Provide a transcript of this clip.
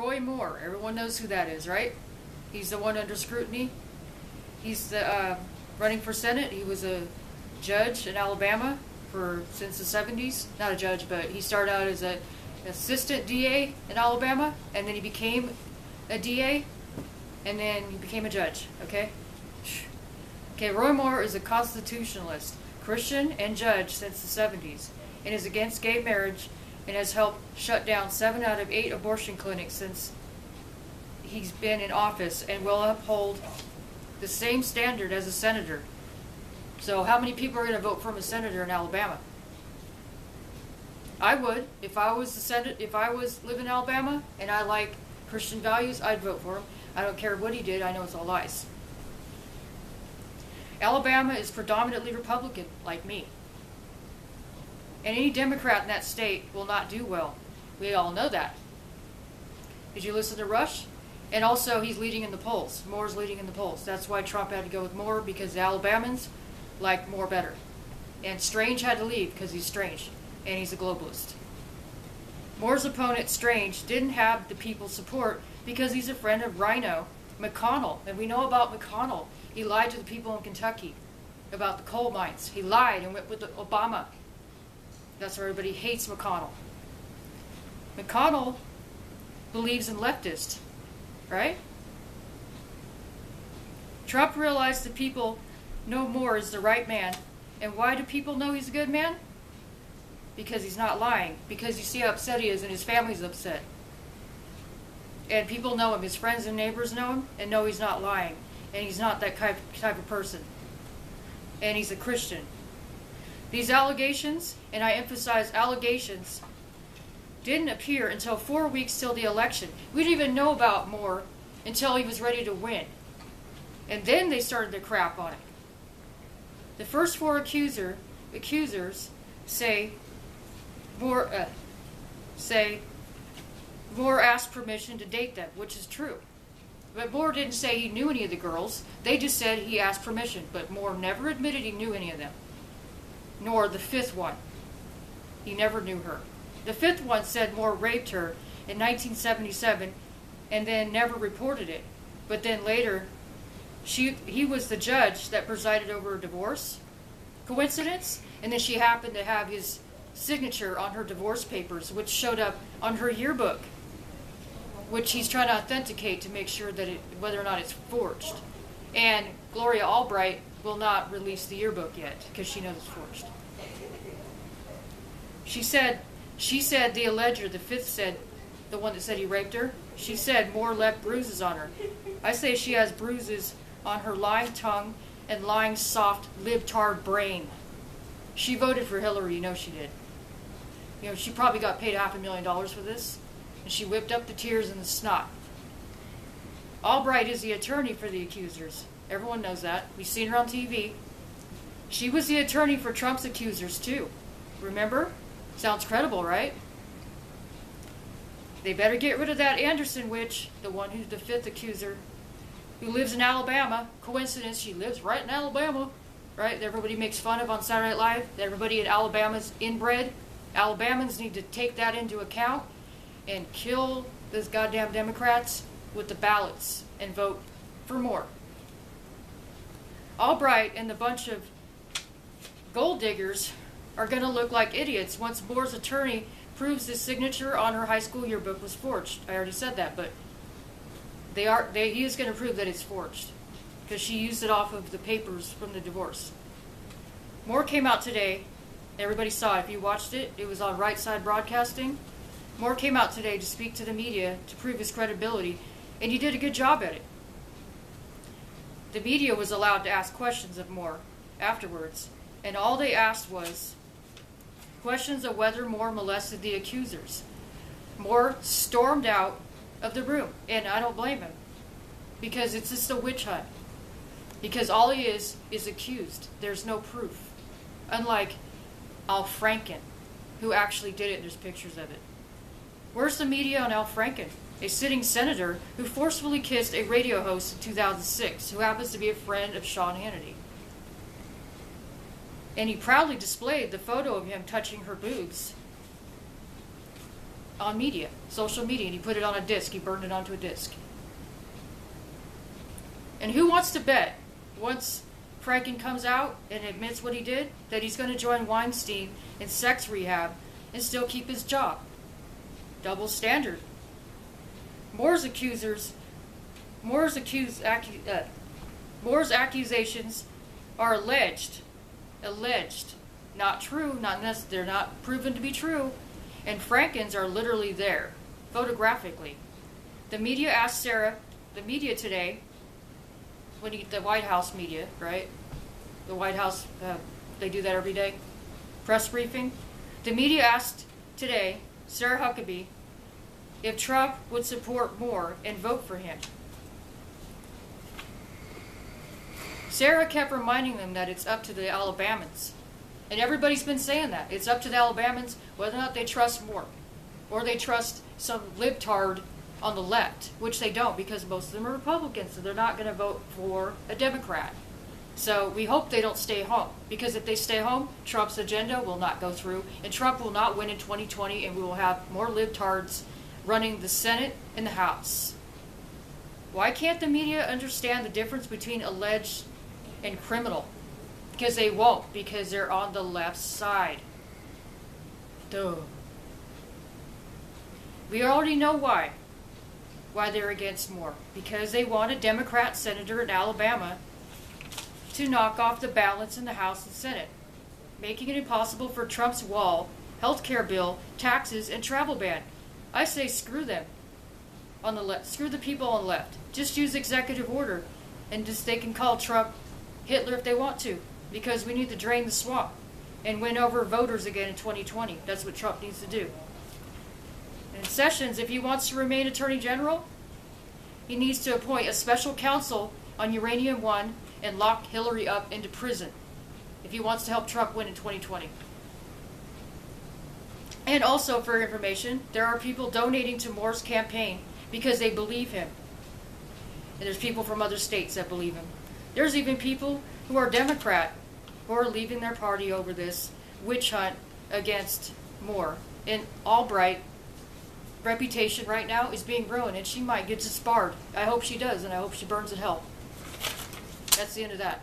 Roy Moore. Everyone knows who that is, right? He's the one under scrutiny. He's the running for Senate. He was a judge in Alabama since the 70s. Not a judge, but he started out as an assistant DA in Alabama, and then he became a DA, and then he became a judge, okay? Okay, Roy Moore is a constitutionalist, Christian, and judge since the 70s, and is against gay marriage and has helped shut down 7 out of 8 abortion clinics since he's been in office, and will uphold the same standard as a senator. So how many people are going to vote for him as senator in Alabama? I would. If I was living in Alabama and I like Christian values, I'd vote for him. I don't care what he did. I know it's all lies. Alabama is predominantly Republican, like me. And any Democrat in that state will not do well. We all know that. Did you listen to Rush? And also, he's leading in the polls. Moore's leading in the polls. That's why Trump had to go with Moore, because the Alabamans like Moore better. And Strange had to leave because he's strange, and he's a globalist. Moore's opponent, Strange, didn't have the people's support because he's a friend of Rhino McConnell. And we know about McConnell. He lied to the people in Kentucky about the coal mines. He lied and went with Obama. That's why everybody hates McConnell. McConnell believes in leftists, right? Trump realized the people know Moore is the right man. And why do people know he's a good man? Because he's not lying. Because you see how upset he is, and his family's upset. And people know him. His friends and neighbors know him and know he's not lying. And he's not that type of person. And he's a Christian. These allegations, and I emphasize allegations, didn't appear until 4 weeks till the election. We didn't even know about Moore until he was ready to win. And then they started to crap on it. The first 4 accusers say Moore asked permission to date them, which is true. But Moore didn't say he knew any of the girls. They just said he asked permission. But Moore never admitted he knew any of them. Nor the 5th one. He never knew her. The 5th one said Moore raped her in 1977 and then never reported it. But then later, he was the judge that presided over a divorce. Coincidence? And then she happened to have his signature on her divorce papers, which showed up on her yearbook, which he's trying to authenticate to make sure that whether or not it's forged. And Gloria Albright will not release the yearbook yet because she knows it's forged. She said the alleger, the 5th said, the one that said he raped her, she said Moore left bruises on her. I say she has bruises on her lying tongue and lying soft libtard brain. She voted for Hillary, you know she did. You know, she probably got paid $500,000 for this, and she whipped up the tears and the snot. Albright is the attorney for the accusers. Everyone knows that. We've seen her on TV. She was the attorney for Trump's accusers, too. Remember? Sounds credible, right? They better get rid of that Anderson witch, the one who's the 5th accuser, who lives in Alabama. Coincidence, she lives right in Alabama, right? Everybody makes fun of on Saturday Night Live. Everybody in Alabama's inbred. Alabamans need to take that into account and kill those goddamn Democrats with the ballots and vote for Moore. Albright and the bunch of gold diggers are going to look like idiots once Moore's attorney proves his signature on her high school yearbook was forged. I already said that, but he is going to prove that it's forged because she used it off of the papers from the divorce. Moore came out today. Everybody saw it. If you watched it, it was on Right Side Broadcasting. Moore came out today to speak to the media to prove his credibility, and he did a good job at it. The media was allowed to ask questions of Moore afterwards, and all they asked was questions of whether Moore molested the accusers. Moore stormed out of the room, and I don't blame him, because it's just a witch hunt. Because all he is accused. There's no proof. Unlike Al Franken, who actually did it. There's pictures of it. Where's the media on Al Franken, a sitting senator who forcefully kissed a radio host in 2006, who happens to be a friend of Sean Hannity? And he proudly displayed the photo of him touching her boobs. on media, social media, and he put it on a disc. He burned it onto a disc. And who wants to bet, once Franken comes out and admits what he did, that he's going to join Weinstein in sex rehab and still keep his job? Double standard. Moore's accusations are alleged, not true, they're not proven to be true, and Franken's are literally there, photographically. The media asked Sarah, the media today, the White House media, right? The White House, they do that every day, press briefing. The media asked today Sarah Huckabee if Trump would support Moore and vote for him. Sarah kept reminding them that it's up to the Alabamans. And everybody's been saying that. It's up to the Alabamans whether or not they trust Moore. Or they trust some libtard on the left, which they don't, because most of them are Republicans, so they're not going to vote for a Democrat. So we hope they don't stay home, because if they stay home, Trump's agenda will not go through, and Trump will not win in 2020, and we will have more libtards running the Senate and the House. Why can't the media understand the difference between alleged and criminal? Because they won't, because they're on the left side. Duh. We already know why they're against Moore. Because they want a Democrat senator in Alabama to knock off the balance in the House and Senate, making it impossible for Trump's wall, health care bill, taxes, and travel ban. I say screw them on the left. Screw the people on the left. Just use executive order, and they can call Trump Hitler if they want to, because we need to drain the swamp and win over voters again in 2020. That's what Trump needs to do. And Sessions, if he wants to remain Attorney General, he needs to appoint a special counsel on Uranium One and lock Hillary up into prison if he wants to help Trump win in 2020. And also, for information, there are people donating to Moore's campaign because they believe him. And there's people from other states that believe him. There's even people who are Democrat who are leaving their party over this witch hunt against Moore. And Albright reputation right now is being ruined, and she might get disbarred. I hope she does, and I hope she burns in hell. That's the end of that.